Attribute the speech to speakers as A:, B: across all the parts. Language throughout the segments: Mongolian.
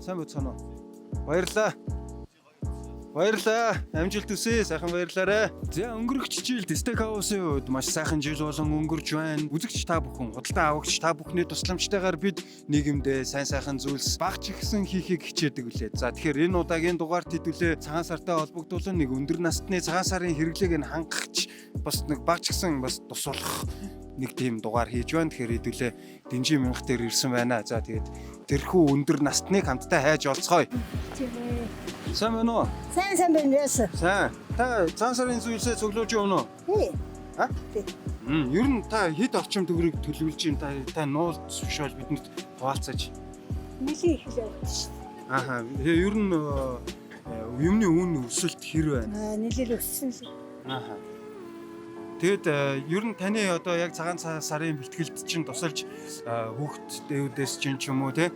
A: Сайн бацгаана уу? Баярлалаа. Баярлалаа. Амжилт хүсье. Сайхан баярлаарай. За өнгөрөх жилд Steakhouse-ийн хувьд маш сайхан жил болон өнгөрч байна. Үзэгч та бүхэн, худалдан авагч та бүхний тусламжтайгаар бид нийгэмдээ сайн сайхан зүйлс багч ихсэн хийхийг хичээдэг үлээ. За тэгэхээр энэ удаагийн дугаарт хэдүүлээ цагаан сартай холбогдуулан нэг өндөр насны цагаан сарын хэрэглээг нь хангахч бас нэг багч ихсэн бас тус болох нэг тийм дугаар хийж байна. Тэгэхээр хэдүүлээ Дэнжи мянга дээр ирсэн байна. За тэгээд тэрхүү өндөр насныг хамтдаа хайж олцгоё. Сайн байна уу?
B: Сайн байна яасан.
A: Сайн. Та цагаан сарын зүйлсээ цуглуулж явна уу?
B: Тий.
A: А? Ер нь та хэд орчим төгрөг төлөвлөж юм та нуул зөвшөөл бидэнд хуваалцаач.
B: Нилийн их л явуулсан шүү дээ.
A: Ааха. Ер нь юмны үн өсөлт хэр байна?
B: Нилээл өссөн л.
A: Ааха. Тэгэд ер нь таны одоо яг цагаан сарын бэлтгэлд чинь тусалж хүүхдүүдээс чинь ч юм уу те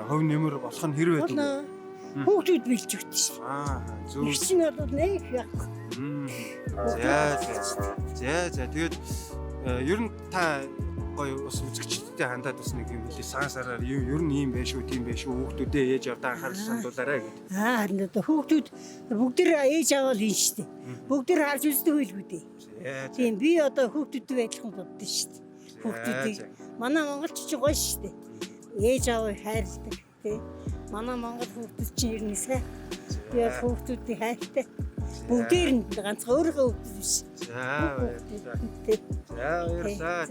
A: хөв нэмэр болох нь хэр байдаг?
B: Хүүхдүүд бэлж өгдөө шүү.
A: Зөв.
B: Их чинь бол нэг яах.
A: За тэгээд ер нь та гоё ус үзэгчдтэй хандаад бас нэг юм хэлээ цагаан сараар ер нь ийм байх шүү, тийм байх шүү, хүүхдүүдээ ээж авдаа анхаарал хандуулаарай гэдэг.
B: Харин одоо хүүхдүүд бүгд ээж аваад хийн шүү дээ. Бүгд харж үздэг байлгүй дээ. Тийм би одоо хүүхдүүдтэй адилхан боддоо шүү дээ. Хүүхдүүдийг манай монголч ч гоё шүү дээ. Ээж аваа хайрладаг тий. Манай монгол хүүхдүүд чинь ер нь сайн. Би хүүхдүүдийг хайртай. Бүгдээр нь ганцхан өөрийнхөө хүүхдүүд биш.
A: За баярлалаа.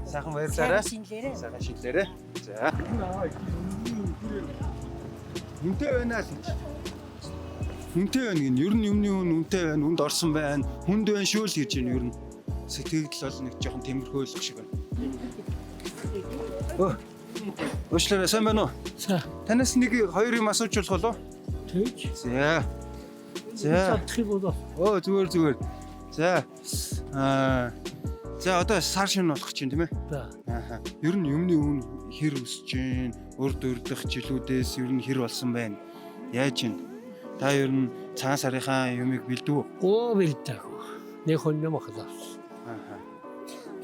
A: Сайхан баярлалаа. Сайхан шинэлээрээ. За. Үнтэй байна л. Үнтэй байна гин. Ер нь юмны үн үнтэй байна. Үнд орсон байна. Хүнд байна шүү л гэж байна ер нь. Сэтгэл бол нэг жоохон тэмэрхүүлэх шиг байна. Уучлаарай, сайн байна уу?
C: За.
A: Танаас нэг хоёр юм асууж болох болов?
C: Тэгж.
A: За.
C: Чадах болов.
A: Зүгээр. За. За одоо сар шин болох чинь тийм ээ?
C: За.
A: Ер нь юмны үн хэр өсөж гин, урд урдах жилүүдээс ер нь хэр болсон байна? Яаж гин? Та ер нь цагаан сарынхаа юмыг бэлдүү?
C: Бэлдэг. Нэг хон юм ахлаа.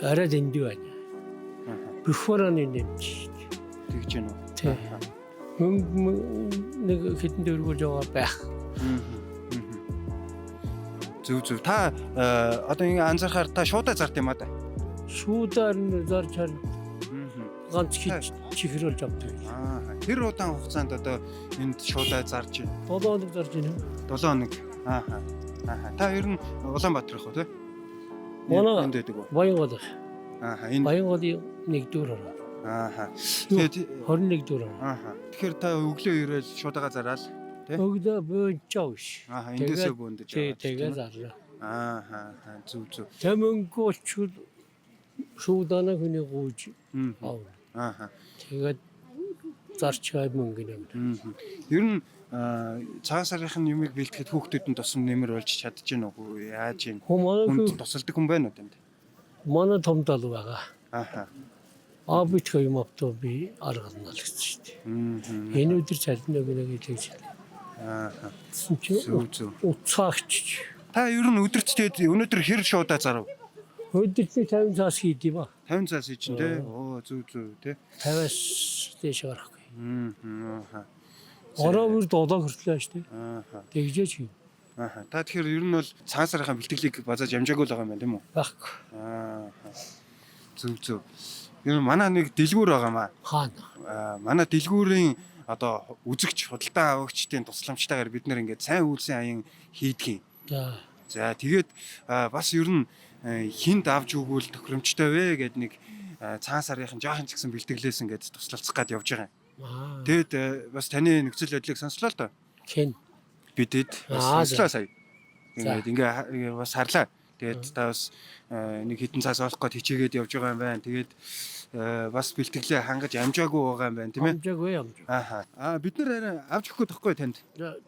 C: Арай дэндүү байна. Бифораны нэмж.
A: Тэгж гин үү?
C: Тэг. Нэг хэдэн дөрвөл яваа байх.
A: Зөв. Та одоо ингэ анзаархаар та шуудаа зард юм аа да.
C: Шуудаар нь зарж хар. Ганц хич чихрүүлж авдаг.
A: Тэр удаан хугацаанд одоо энд шуудаа зарж байна.
C: 7 хоног зарж байна.
A: 7 хоног. Та ер нь Улаанбаатар их уу те?
C: Манай
A: энд байдаг уу?
C: Баянгол.
A: Энэ
C: Баянголын нэгдүгээр ороо.
A: Тэгээд
C: 21 дөрөв.
A: Тэгэхээр та өглөө ирээл шуудаага зараал тий?
C: Өглөө бөөж.
A: Эндээсээ бөөндөж
C: аваад. Тэгээ зарлаа.
A: Зөв.
C: Тамингүй чул шуудана хүний гууж. Тэгээд зарчгаа мөнгө нэмэр.
A: Ер нь цагаан сарынхын юмыг бэлтгэхэд хүүхдүүд нь тусам нэмэр болж чадж гин үү? Яаж юм? Хүнд тусалдаг хүн байна уу танд?
C: Манай том дал байгаа. Абич юм авто би аргална л гэсэн шүү дээ. Энэ өдөр цалинаа гэнэ гэж.
A: Зөв.
C: Уцаагч.
A: Та ер нь өдөрт тэгээд өнөөдөр хэр шуудаа зарав?
C: Өдөрт 50 цаас хийдий ба.
A: 50 цаас хийж чинь тий. Зөв тий.
C: 50-аас дээш гарахгүй. Ороо бүр 7 хүртлээ шүү дээ. Тэгжээч юм.
A: Та тэгэхээр ер нь бол цагаан сарынхаа бэлтгэлийг базааж амжаагүй л байгаа юм байна тийм үү?
C: Баггүй.
A: Зөв. Ер нь манай нэг дэлгүүр байгаамаа.
C: Хаана?
A: Манай дэлгүүрийн одоо үзэгч худалдан авагчдын тусламжтайгаар бид нэр ингээд сайн үйлсийн аян хийдэг юм. За тэгээд бас ер нь хинд авч өгвөл тохиромжтой вэ гэд нэг цагаан сарынхан жоохон ч гэсэн бэлтгэлээс ингээд туслалцах гад явж байгаа юм. Тэгэд бас таны нөхцөл байдлыг сонслоо л доо.
C: Хэн?
A: Бидэд сонслоо сая. Ингээд бас харлаа. Тэгээд та бас нэг хитэн цаас олох гээд хичээгээд явж байгаа юм байна. Тэгээд бас бэлтгэлээ хангаж амжаагүй байгаа юм байна тийм ээ?
C: Амжаагүй.
A: Бид нар арай авч өгөх гэхгүй танд.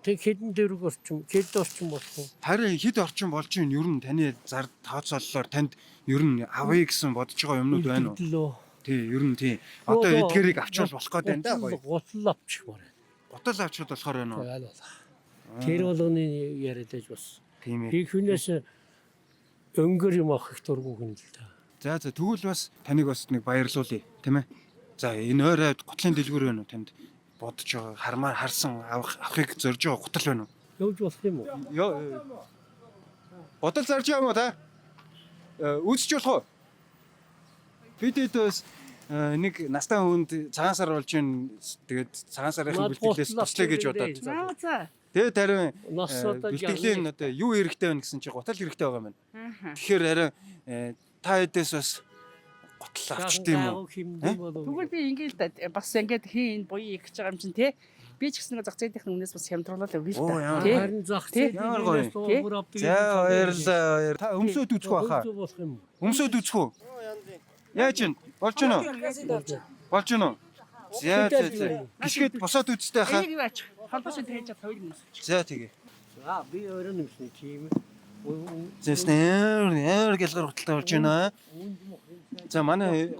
C: Тэг хэдэн дөрөв орчим, хэд орчим болох вэ?
A: Харин хэд орчим болж юм ер нь таны зар тооцооллоор танд ер нь авъя гэсэн бодож байгаа юмнууд байна уу? Тий, ер нь тий. Одоо эдгэрийг авчвал болох гээд байна да гоё.
C: Гутал авчихмаар.
A: Гутал авчвал болохоор байна уу?
C: Тэр болгоны яриад байж бас.
A: Тийм ээ.
C: Би хүнээс өнгөр юм авах их дургүй хүн л да.
A: За тэгвэл бас таныг бас нэг баярлуулъя тийм ээ. За энэ ойроо гутлын дэлгүүр байна уу танд? бодож байгаа харсан авахыг зорж байгаа гутал байна уу?
C: Явж болох юм уу?
A: Бодол зарж байгаа юм уу та? Үзэж болох уу? Бидэд бас нэг настай хүнд цагаан сар болж байна. Тэгээд цагаан сарын бэлтгэлээс туслая гэж бодоод.
B: За.
A: Тэгээд харин
C: Насуудаа
A: бэлтгэлийн одоо юу хэрэгтэй байна гэсэн чи гутал хэрэгтэй байгаа юм байна. Тэгэхээр харин та хэдээс бас гутал авчт юм уу?
D: Тэгвэл би ингээд бас ингээд хийн буян их гэж байгаа юм чинь тий. Би ч гэсэн зах зээлийнх нь үнээс бас хямдруулаад өгье л та. Тий.
C: Харин зах зээл
A: Ямар гоё. За баярлалаа. Та өмсөд үзэх байхаа. Өмсөд үзэх үү? Яаж ин? Болж гэнэ үү? Болж гэнэ үү? За. Гიშгэд босоод үзтэй хаа.
D: Энийг юу аачих? Холбоосын тээж хоёрыг нэмсэж.
A: За тэгээ.
C: За би өөрөө нэмсэн тийм.
A: Зэснээр гэлгэр гуталтай болж байна. За манай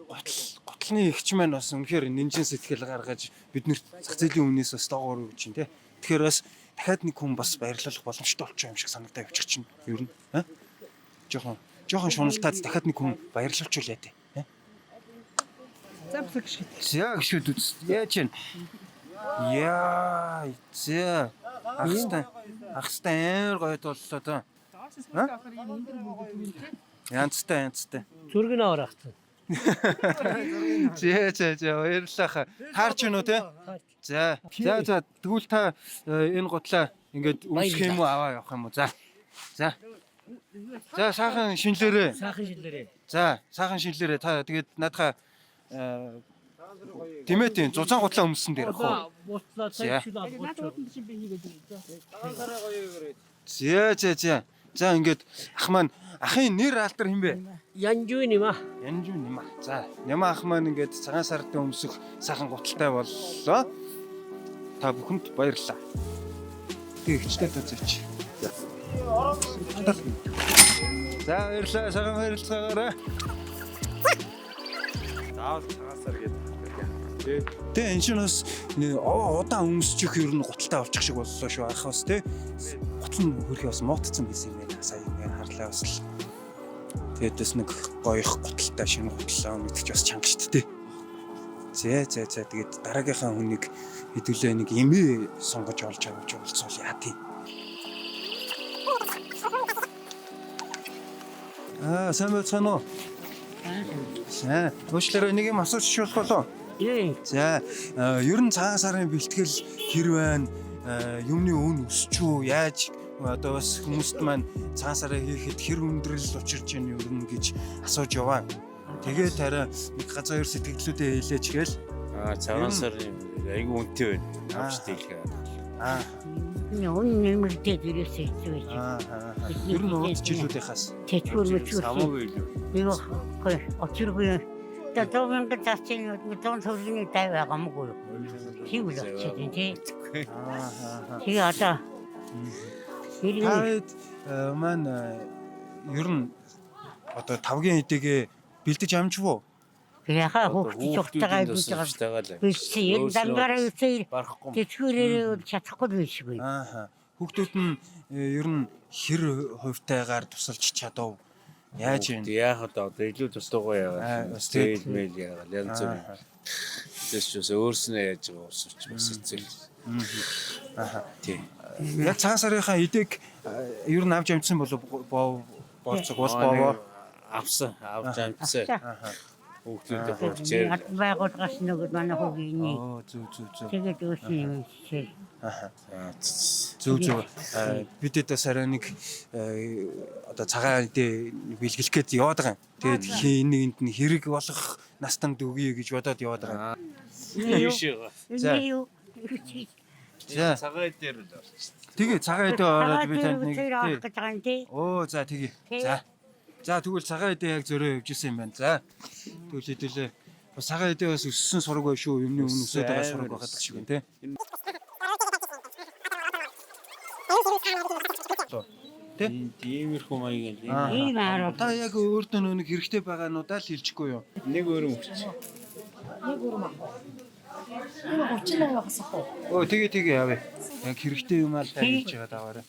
A: гутлын эгч маань бас үнэхээр нинжин сэтгэл гаргаж биднэрт зах зээлийн үнээс бас доогуур өгч чинь тий. Тэгэхээр бас дахиад нэг хүн бас баярлуулах боломжтой болчих юм шиг санагдаа явчих чинь. Ер нь жоохон шуналтаад дахиад нэг хүн баярлуулчихвал яа тий.
D: За бүсэг шиг.
A: За гişүүд үз. Яаж вэ? Яа, зэ. Ахстай амар гоё боллоо доо.
D: Доосоо сүлээ авахар юм өндөр мөнгө юм тий.
A: Янцтай.
C: Зүрэг нь аваад ахтаа.
A: За баярлалаа. Таарч гинөө те. За тэгвэл та энэ гутлаа ингээд үүсэх юм уу аваа явах юм уу? За сайхан шинлээрээ. За сайхан шинлээрээ та тэгээд наадхаа тэмээтэй зузаан гутлаа өмссөн дээр ах уу?
C: Бутлаа цайшгүй
D: Надад чинь би хийгээд
A: За.
D: байна.
A: За ингээд ах маань ахын нэр алдар хэм бэ?
C: Янжуу нэма.
A: За Няма ах маань ингээд цагаан сард өмсөх сайхан гуталтай боллоо. Та бүхэнд баярлалаа. Тэг ихчтэй тооцооч. За баярлалаа. Сайхан баярлалаа. Заавал цагаан сар гэдэг. Тэгээ энэ чинь бас удаан өмсчих ер нь гуталтай болчих шиг боллоо шүү ах бас тий. Гутал нь хөрхий бас муутцсан байсан юм байна. Сая ингээд харлаа бас л. Тэгээд бас нэг гоёх гуталтай шинэ гутлаа мэдчих бас чанга штт тий. За тэгээд дараагийнхаа хүнийг хэдүүлээ нэг эмээ сонгож олж авч уулзвал яа тий. Сайн байна уу? За, уучлаарай нэг юм асуучих болох болоо? За, ер нь цагаан сарын бэлтгэл хэр байна? Юмны үн өсч үү? Яаж одоо бас хүмүүст маань цагаан сараа хийхэд хэр өндөрлөл учирч байна ер нь гэж асууж яваа. Тэгээд хараа нэг газар сэтгэлдлүүдээ хэлээч гээл.
E: Цагаан сарын айгүй үнэтэй байна. Авч дийлгээ.
B: Нүүн нэмэрдээ дээрээс хэлж
A: Ер нь урд жилүүдийнхаас.
B: тэтгэр
E: Самаагүй илүү.
B: би очиргүй. Тэтгэвэн гацаачин мэдэн төрний тай байгаагүй. Тийм л очиж тий. Тэгээ одоо
A: Таад маань ер нь одоо тавгийн хэдийгээ бэлдэж амжив уу?
B: яхаа хүүхдийн цогтойгоо бийж байгаа. Би яг дангаараа үсээ
E: Барахгүй.
B: тэтгэрээр чадахгүй байшгүй.
A: Хүүхдүүд нь ер нь хэр хувьтайгаар тусалж чадав? Яаж юм?
E: Яах одоо илүү тусдаггүй яагаад.
A: Бас
E: Тэгэл мэйл яагаад янз бүр. Тэсчээс өөрснөө яаж байгаа усч бас эцэг. Тий.
A: Яг цагаан сарынхаа эдэг ер нь авч амжсан болов болцог бол боо.
E: Авсан. Авч амжсан. Хүүхдүүдээ хурцээр.
B: Байгуулгаас нөгөө манай хүүгийн.
A: Зүг.
B: Тэгээд үүссэн юм шиг.
A: Зүг. Бидэд бас арай нэг одоо цагаан эдээ бэлгэлэх гээд яваад байгаа юм. Тэгээд энэ нэгэнд нь хэрэг болох настанд өгье гэж бодоод яваад байгаа. За.
E: Цагаан дээр л орчих.
A: Тэгээ цагаан эдээ ороод би танд нэг
B: гэж байгаа юм тий.
A: За тэгээ. За тэгвэл цагаан эдээ яг зөрөө явж исэн юм байна. За. Тэгвэл хэдүүлээ. Бас цагаан эдээ бас өссөн сураг бай шүү. Юмны үн өсөд байгаа сураг байгаад шиг юм тий.
E: Тиймэрхүү маяг л.
B: Ийм аа.
A: Та яг өөртөө нэг хэрэгтэй байгаануудаа л хэлчихгүй юу?
E: Нэг өрөм өгч.
A: Тэгээ явъя. Яг хэрэгтэй юм аа л та хэлж байгаа даваарай.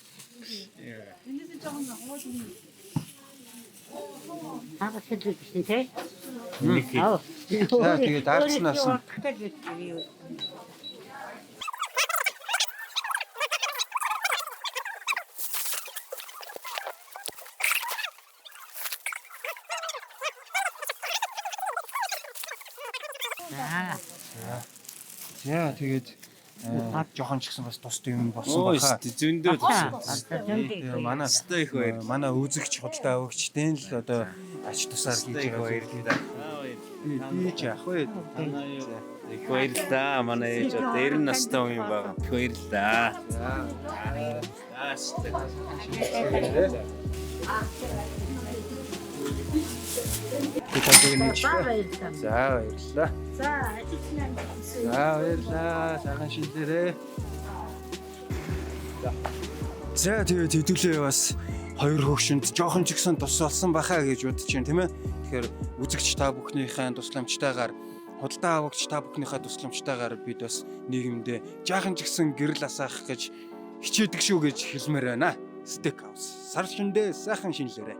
B: Агаас хэлсэн тий.
A: За тэгээ даарцнаас нь. За тэгээд жоохон ч гэсэн бас тустай юм болсон
E: Оо
A: баха.
E: шүү зөндөө
A: Тэгээ манай
E: Өстэй их баяр.
A: манай үзэгч худалдаа авагчдын л одоо ач тусаар хийж
E: Их
A: байгаа.
E: баярлалаа.
A: Би ч яах вэ?
E: Их баярлалаа. Манай ээж одоо 90 настай хүн байгаа. Их баярлалаа.
A: Тэгээд нэг за баярлалаа.
B: За ажиглан.
A: За баярлалаа. Сайхан шинжлэрээ. За тэгээд хэдүүлээ бас хоёр хөгшөнд жоохон ч ихсэн тус болсон бахаа гэж бодож байна тийм ээ. Тэгэхээр үзэгч та бүхнийхээ тусламжтайгаар худалдаа авагч та бүхнийхээ тусламжтайгаар бид бас нийгэмдээ жаахан ч ихсэн гэрэл асаах гэж хичээдэг шүү гэж хэлмээр байна. Стейк хаус. Сар шиндээ сайхан шинэлээрэ.